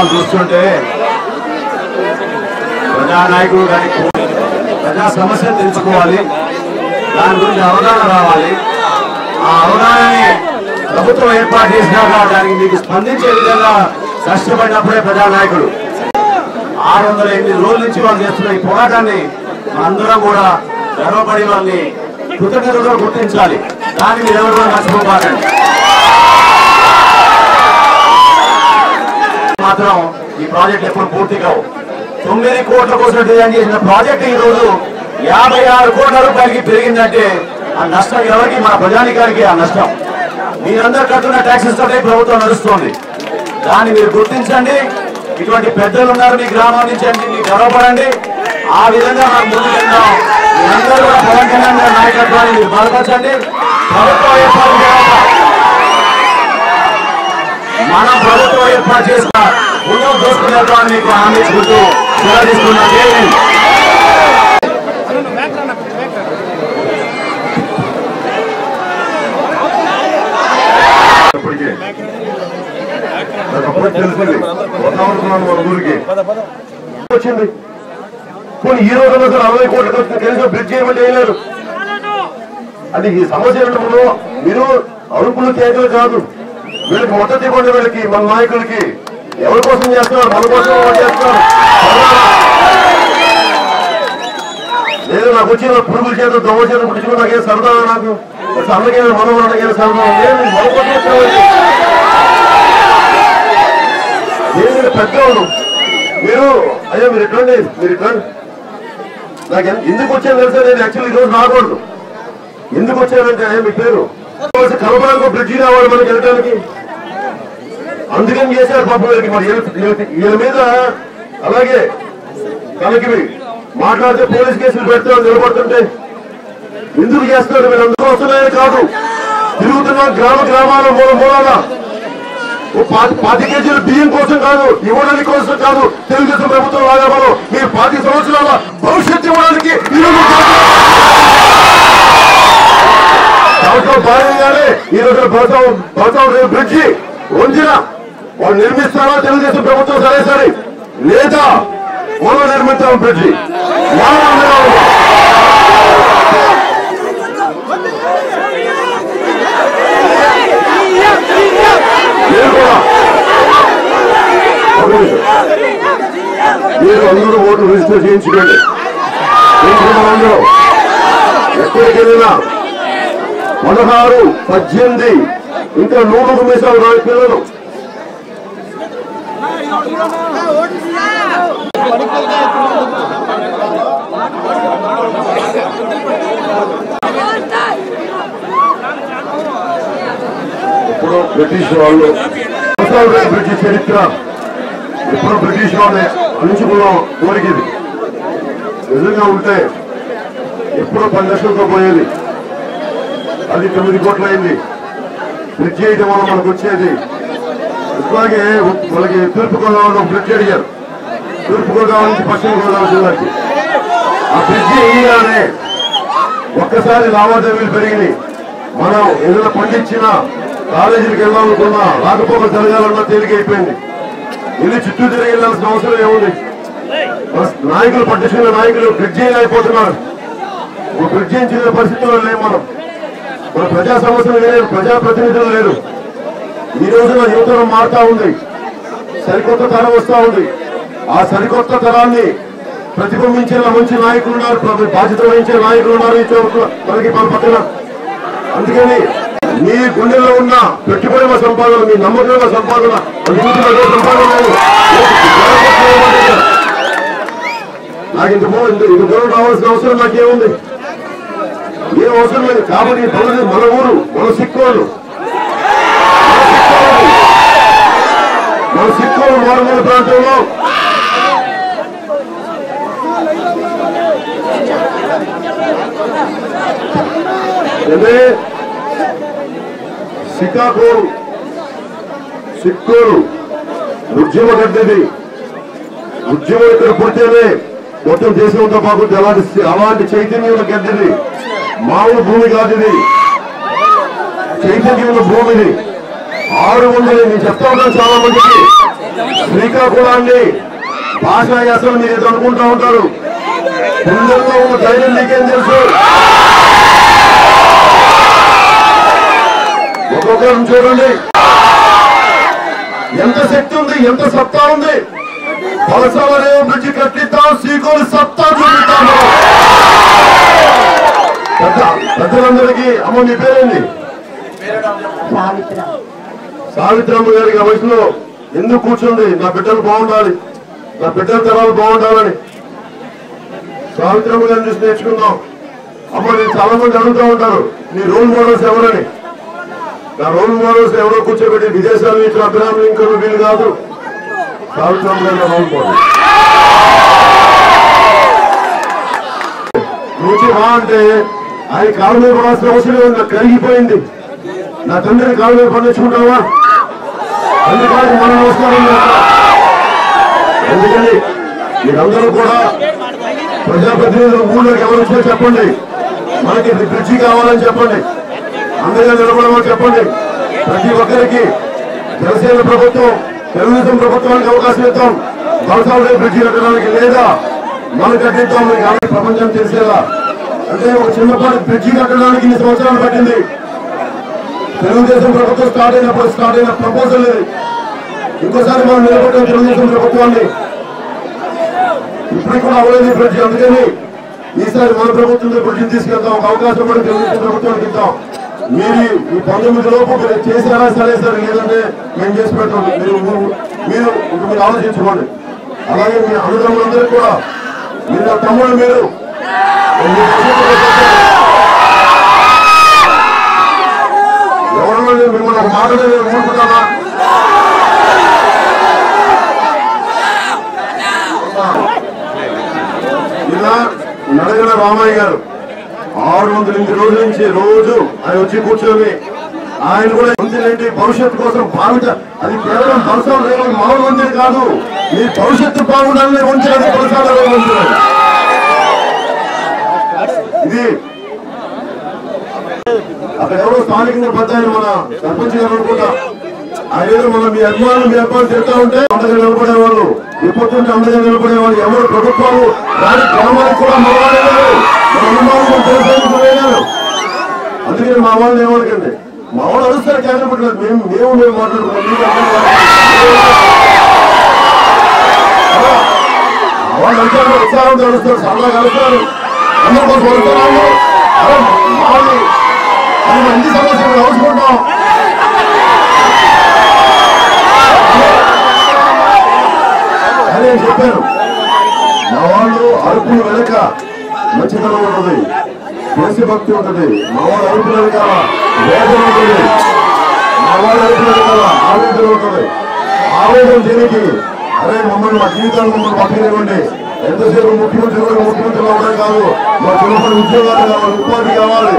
కార్యక్రమం చూస్తుంటే ప్రజానాయకుడు కానీ ప్రజా సమస్యలు తెలుసుకోవాలి, దాని గురించి అవగాహన రావాలి. ఆ అవగాహనని ప్రభుత్వం ఏర్పాటు చేసినాక దానికి మీకు స్పందించే విధంగా కష్టపడినప్పుడే ప్రజానాయకుడు. 608 రోజుల నుంచి వాళ్ళు చేస్తున్న ఈ పోరాటాన్ని అందరం కూడా గర్వపడి వాళ్ళని కృతజ్ఞతగా గుర్తించాలి. దాన్ని మీరు ఎవరు కూడా మర్చిపోకండి. మాత్రం ఈ ప్రాజెక్ట్ ఎప్పుడు పూర్తి కావు. 9 కోట్ల కోసం డిజైన్ చేసిన ప్రాజెక్ట్ ఈ రోజు 56 కోట్ల రూపాయలకి పెరిగిందంటే ఆ నష్టం ఎవరికి? మన ప్రజానికానికి ఆ నష్టం. మీరందరూ కట్టున్న ట్యాక్సెస్ తోటే ప్రభుత్వం నడుస్తుంది. దాన్ని మీరు గుర్తించండి. ఇటువంటి పెద్దలు ఉన్నారు మీ గ్రామం నుంచి అంటే మీకు గర్వపడండి. ఆ విధంగా మనం ముందుకెళ్దాం. మీరందరూ కూడా పవన్ కళ్యాణ్ గారి నాయకత్వాన్ని మీరు బలపరచండి. ప్రభుత్వం ఏర్పాటు మనం ప్రభుత్వం ఏర్పాటు చేసిన ముందు దోసుకునేద్దామని మీకు హామీ ఇచ్చుకుంటూ నిలదీస్తున్నా. తెలిసింది మన ఊరికి వచ్చింది. కొన్ని ఈ రోజు 60 కోట్ల కనీసం బ్రిడ్జ్ చేయమని చేయలేరు. అది ఈ సమస్య మీరు అరుపులు కేకలు కాదు, వీళ్ళకి మద్దతు ఇవ్వండి. వీళ్ళకి మన నాయకులకి ఎవరి కోసం చేస్తున్నారు? మన కోసం చేస్తున్నారు. లేదు నాకు వచ్చిన పురుగుల చేత దొంగ చేత పుట్టించుకుని నాకేం సరదా, నాకు అన్నకేం మనం నాకేం సరదా లేదు. మన కోసం పెద్దవాడు మీరు అయ్యా మీరు ఎట్లండి, మీరు ఎట్లండి. నాకు ఎందుకు వచ్చాను తెలుసా? నేను యాక్చువల్లీ ఈరోజు రాకూడదు. ఎందుకు వచ్చానంటే మీ పేరు కలపడానికి బ్రిడ్జి రావాలి మనకి వెళ్ళడానికి. అందుకని చేశారు పాపం వీళ్ళకి. మరి వీళ్ళ మీద అలాగే తనకి మాట్లాడితే పోలీస్ కేసులు పెడతామని నిలబడుతుంటే ఎందుకు చేస్తున్నారు? మీరు అందుకు వస్తున్నాయని కాదు, తిరుగుతున్నాం గ్రామాల మూలాల. 10 కేజీల బియ్యం కోసం కాదు, ఇవ్వడానికి కోసం కాదు. తెలుగుదేశం ప్రభుత్వం లాగా మనం మీరు 10 సంవత్సరాల భవిష్యత్తు ఇవ్వడానికి దాంట్లో భాగంగానే ఈ రోజు బచావ్ బ్రిడ్జి వంచిన వాళ్ళు నిర్మిస్తారా తెలుగుదేశం ప్రభుత్వం? సరే లేదా మనం నిర్మిస్తాం బ్రిడ్జి. మీరు అందరూ ఓటు రిజిస్టర్ చేయించుకోండి. అందరూ ఎక్కడికి వెళ్ళినా 16, 18 ఇంకా 100 మీసాలు రాని పిల్లలు ఇప్పుడు బ్రిటిష్ వాళ్ళు బ్రిటిష్ చరిత్ర ఇప్పుడు బ్రిటిష్ వాళ్ళే అంచుకున్నాం కోరికది. నిజంగా ఉంటే ఎప్పుడో 10 లక్షలతో పోయేది, అది 9 కోట్లు అయింది. బ్రిడ్జ్ చేయడం వల్ల మనకు వచ్చేది. ఇట్లాగే మనకి తూర్పుగోదావరిలో బ్రిడ్జ్ అడిగారు, తూర్పుగోదావరి నుంచి పశ్చిమ గోదావరి జిల్లాకి. ఆ బ్రిడ్జి ఇయ్యాలనే ఒక్కసారి లావాదేవీలు పెరిగినాయి. మనం ఏదైనా పండించినా కాలేజీలకు వెళ్ళాలనుకున్నా రాకపోక జరగాలన్నా తేలికైపోయింది. ఇల్లు చుట్టూ తిరిగి వెళ్ళాల్సిన అవసరం ఏముంది? నాయకులు పట్టించుకున్న నాయకులు బ్రిడ్జ్ చేయలేకపోతున్నారు. బ్రిడ్జ్ చేయించిన పరిస్థితుల్లో లేవు. మన ప్రజా సమస్యలు లేరు, ప్రజాప్రతినిధులు లేరు. ఈ రోజున యువతరం మారుతా ఉంది, సరికొత్త తరం వస్తా ఉంది. ఆ సరికొత్త తరాన్ని ప్రతిబింబించేలా మంచి నాయకులు ఉన్నారు, బాధ్యత వహించే నాయకులు ఉన్నారు ఈ మనకి మన పక్కన. అందుకని మీ గుండెల్లో ఉన్న పెట్టుబడుల సంపాదన, మీ నమ్మకమైన సంపాదన, నాకు ఇంత దూరం రావాల్సిన అవసరం నాకేముంది? ఏం అవసరం లేదు. కాబట్టి మన ఊరు, మన సిక్కోళ్ళు మారుమూల ప్రాంతంలో శ్రీకాకుళం సిక్కోలు ఉద్యమ గడ్డది. ఉద్యమం ఇక్కడ పుడితేనే మొత్తం దేశంతో పాటు అలాంటి చైతన్యం గడ్డది. మామూలు భూమి కాదు ఇది, చైతన్యం భూమిది. 600 నేను చెప్తా ఉన్నాను చాలా మందికి. శ్రీకాకుళాన్ని భాష అసలు మీరు ఏదో అనుకుంటా ఉంటారు. కొందరిలో ఉన్న ధైర్యం మీకేం తెలుసు? ఒక్కొక్కరిని చూడండి, ఎంత శక్తి ఉంది, ఎంత సత్తా ఉంది. వలసలనే బ్రిడ్జి కట్టిద్దాం, శ్రీకోలు సత్తా చూపిద్దాం. పెద్దలందరికీ అమ్మ మీ పేరేంటి? సావిత్రమ్మ గారికి ఆ వయసులో ఎందుకు కూర్చుంది? నా బిడ్డలు బాగుండాలి, నా బిడ్డల తరాలు బాగుండాలని. సావిత్రమ్మ గారిని చూసి నేర్చుకుందాం. అమ్మ నేను చాలా మంది అడుగుతూ ఉంటారు నీ రోల్ మోడల్స్ ఎవరని. నా రోల్ మోడల్స్ ఎవరో కూర్చోబెట్టి విదేశాల నుంచి అబ్రహాం లింకన్ వీళ్ళు కాదు, సావిత్రమ్మ గారి రోల్ మోడల్. నుంచి రా అంటే ఆయన కాలు మీద పడాల్సిన అవసరం లేదు, నాకు కరిగిపోయింది. నా తండ్రిని కాలు మీద పండించుకుంటావా? అందుకని మన నమస్కారం. ఎందుకని మీరందరూ కూడా ప్రజాప్రతినిధులు ఊళ్ళోకి ఎవరు వచ్చినా చెప్పండి, మనకి బ్రిడ్జి కావాలని చెప్పండి, అందరిగా నిలబడమని చెప్పండి. ప్రతి ఒక్కరికి జనసేన ప్రభుత్వం, తెలుగుదేశం ప్రభుత్వానికి అవకాశం ఇద్దాం. వలసలనే బ్రిడ్జి కట్టడానికి, లేదా మనం కట్టిద్దాం. మీకు అన్ని ప్రపంచం తెలిసేలా. అంటే ఒక చిన్నపాటి బ్రిడ్జి కట్టడానికి 2 సంవత్సరాలు పట్టింది. తెలుగుదేశం ప్రభుత్వం స్టార్ట్ అయిన ప్రపోజల్ ఇది. ఇంకోసారి మనం నిలబెట్టాం తెలుగుదేశం ప్రభుత్వాన్ని. ఇప్పటికి కూడా అవ్వలేదు ఈ బ్రిడ్జి. అందుకని ఈసారి మన ప్రభుత్వంలో బ్రిడ్జిని తీసుకెళ్తాం. ఒక అవకాశం కూడా తెలుగుదేశం ప్రభుత్వానికి ఇద్దాం. మీరు ఈ 19 లోపు చేశారా? సరే సరే, లేదంటే మేము చేసి పెట్టాం. మీరు ఆలోచించుకోండి. అలాగే మీ అన్నదమ్ములందరికీ కూడా, మీరు నా తమ్ముడు, మీరు ఎవరన్నా మిమ్మల్ని ఒక మాట ఊరుకుంటానా? ఇలా నడగల రామయ్య గారు 608 రోజుల నుంచి రోజు ఆయన వచ్చి కూర్చొని ఆయన కూడా ఏంటి భవిష్యత్తు కోసం భావిత, అది కేవలం బలసాల రేపు మామూలు మంచిది కాదు. మీ భవిష్యత్తు బాగుండాలని ఉంచాలి బలసాల రేపు ఉంచాలి. ఇది అక్కడ ఎవరో స్థానికంగా పెద్దాయన మన సర్పంచ్ గారు అనుకుంటా, ఆయన ఏదో మన మీ అభిమానులు తిరుగుతా ఉంటే అందగా నిలబడేవాళ్ళు, విపత్తుంటే అందగా నిలబడేవాళ్ళు. ఎవరు ప్రభుత్వాలు దాని గ్రామానికి కూడా మరవాడేవారు, మన అనుమానం తెలిసేయారు. అందుకని మా వాళ్ళని ఏమనకండి, మా వాళ్ళు అడుస్తారు కేంద్రం పెట్టలేదు. మేము మాట్లాడుకున్నాం. వాళ్ళు అంటారు ఉత్సాహంతో అడుస్తారు, సరదా కలుస్తారు, అందరి కోసం వస్తున్నాము. వాళ్ళు మంచి సమస్యలు రాసుకుంటాం. అని నేను చెప్పాను. మా వాళ్ళు అరుపులు వెనక మంచితనం ఉంటుంది, దేశభక్తి ఉంటుంది. మా వాళ్ళు అరుపులు వెనకాల వేదన ఉంటుంది, మా వాళ్ళు అరుపులు వెనకాల ఆవేదన ఉంటుంది. ఆవేదన దేనికి? అరే మమ్మల్ని మా జీవితాలు మమ్మల్ని పక్కనివ్వండి. ఎంతసేపు ముఖ్యమంత్రులు అవ్వడం కాదు, మా చిన్నప్పటి ఉద్యోగాలు కావాలి, ఉపాధి కావాలి.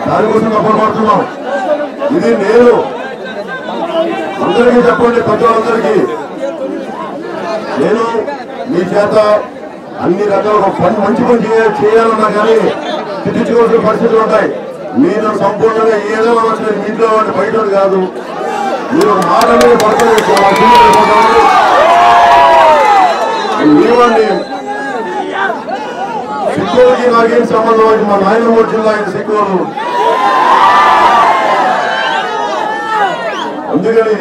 దానికోసం కష్టపడుతున్నాం. ఇది నేను అందరికీ చెప్పండి, పెద్దలందరికీ. నేను మీ చేత అన్ని రకాల మంచి పని చేయాలన్నా కానీ తిట్టించుకోవాల్సిన పరిస్థితులు ఉంటాయి. మీరు సంపూర్ణంగా ఏదైనా వచ్చినది ఇంట్లో వాటి బయట కాదు. మీరు మాట మీద పడుతుంది. మీవాడిని సిక్కులకి నాకేం సంబంధం అయితే మా నాయనమూరు జిల్లా ఇది సిక్కులు. అందుకని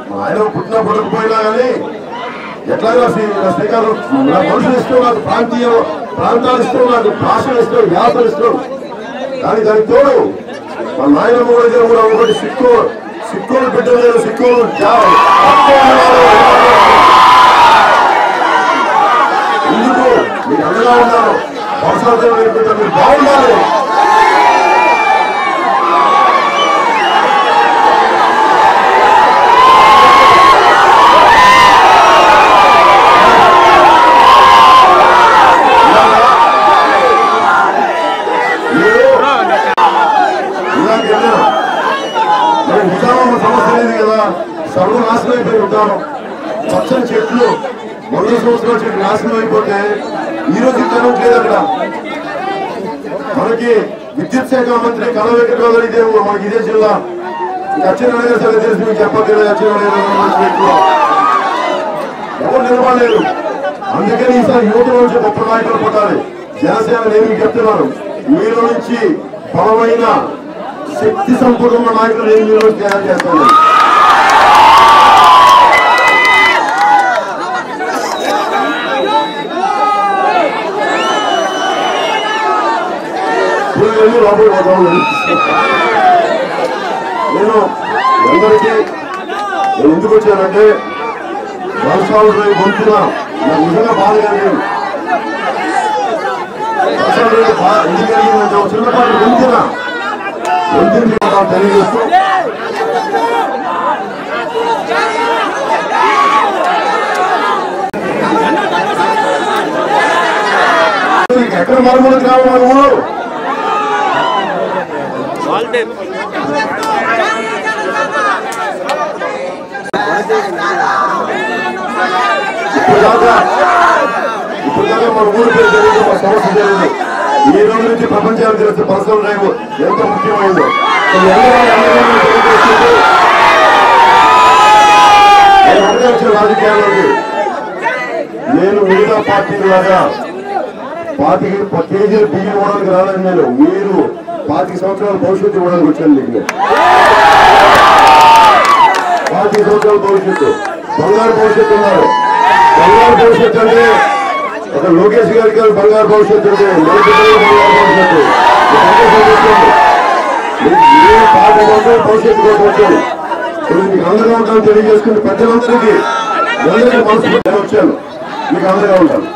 మా ఆయన పుట్టిన పుట్టకపోయినా కానీ ఎట్లాగా శ్రీకాకుళం నా మనుషులు ఇష్టం, నాకు ప్రాంతాలు ఇష్టం, నాకు భాషలు ఇష్టం, యాసలు ఇష్టం. కానీ దానికి తోడు మా నాయనమ్మ కూడా ఒకటి సిక్కులు బిడ్డలేదు, సిక్కులు ఎందుకు మీరు అండగా ఉన్నారు. అవసరం మీరు బాగుండాలి. సమస్య లేదు కదా, సర్వనాశనం అయిపోయి ఉంటాను. పచ్చని చెట్లు 100 సంవత్సరాల చెట్లు నాశనం అయిపోతే ఈ రోజు జనం లేదు అక్కడ. మనకి విద్యుత్ శాఖ మంత్రి కళ వెంకటరావు గారు ఇదే మనకి ఇదే జిల్లా. అచ్చెన్నాయుడు గారు సరే తెలిసి మీకు చెప్పలేదు. అచ్చెన్నాయుడు ఎవరు నిలబడలేరు. అందుకని ఈసారి యువత నుంచి గొప్ప నాయకులు పుట్టాలి. జనసేన నేను మీకు చెప్తున్నాను, మీలో నుంచి బలమైన శక్తి సంపూర్ణ నాయకులు నేను మీలో తయారు చేస్తాను. లోపల పోతాను. నేను అందరికీ ఎందుకు వచ్చానంటే వర్షాలు రేపు గొంతున నాకు నిజంగా బాధగా లేదు. వర్షాలు రేపు ఎందుకు కలిగిందంటే ఒక చిన్నపాటి గొంతున తెలియజేస్తూ ఎక్కడ మరమ్మతులు కావాలి నువ్వు ఇప్పుడు దాకా మన ఊరి పేరు తెలియదు, మన సమస్య తెలియదు. ఈ రోజు నుంచి ప్రపంచానికి తెలిస్తే పర్సనల్ డ్రైవ్ ఎంత ముఖ్యమైందో వచ్చిన రాజకీయాల్లోకి నేను మిగతా పార్టీల లాగా 25 కేజీలు బియ్యం ఇవ్వడానికి రాలేదు. నేను మీరు 25 సంవత్సరాల భవిష్యత్తు ఇవ్వడానికి వచ్చాను. మీకు 25 సంవత్సరాల భవిష్యత్తు, బంగారు భవిష్యత్తు ఉన్నారు. బంగారు భవిష్యత్తు అంటే ఒక లోకేష్ గారికి బంగారు భవిష్యత్తు అంటే బంగారు భవిష్యత్తు భవిష్యత్తు కోసం వచ్చాను. ఇప్పుడు మీకు అందరూ ఉంటాను తెలియజేసుకుంటే పెద్దలందరికీ మనసు వచ్చాను. మీకు అందరూ ఉంటాను.